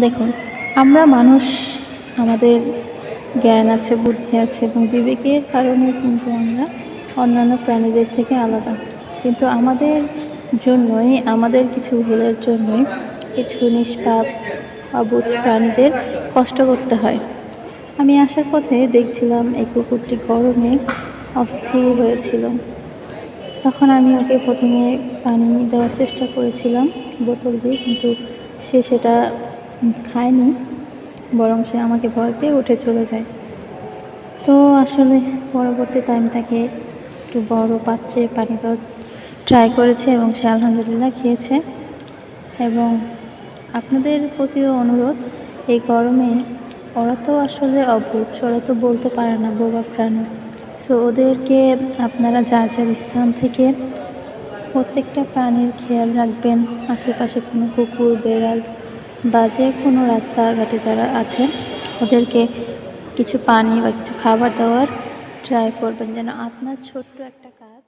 দেখুন, আমরা মানুষ, আমাদের জ্ঞান আছে, বুদ্ধি আছে এবং বিবেকের কারণে কিন্তু আমরা অন্যান্য প্রাণীদের থেকে আলাদা। কিন্তু আমাদের জন্যই, আমাদের কিছু ভুলের জন্যই কিছু নিষ্পাপ অবুঝ প্রাণীদের কষ্ট করতে হয়। আমি আসার পথে দেখছিলাম এই কুকুরটি গরমে অস্থির হয়েছিল। তখন আমি ওকে প্রথমে পানি দেওয়ার চেষ্টা করেছিলাম বোতল দিয়ে, কিন্তু সে সেটা খায়নি, বরং সে আমাকে ভয় পেয়ে উঠে চলে যায়। তো আসলে পরবর্তীতে আমি তাকে একটু বড় পাত্রে পানি দেওয়ার ট্রাই করেছি এবং সে আলহামদুলিল্লাহ খেয়েছে। এবং আপনাদের প্রতিও অনুরোধ, এই গরমে ওরা তো আসলে অবুঝ, ওরা তো বলতে পারে না, বোবা প্রাণী। সো ওদেরকে আপনারা যার যার স্থান থেকে প্রত্যেকটা প্রাণীর খেয়াল রাখবেন। আশেপাশে কোনো কুকুর, বেড়াল বা যে কোনো রাস্তাঘাটে যারা আছে ওদেরকে কিছু পানি বা কিছু খাবার দেওয়ার ট্রাই করবেন, যেন আপনার ছোট্ট একটা কাজ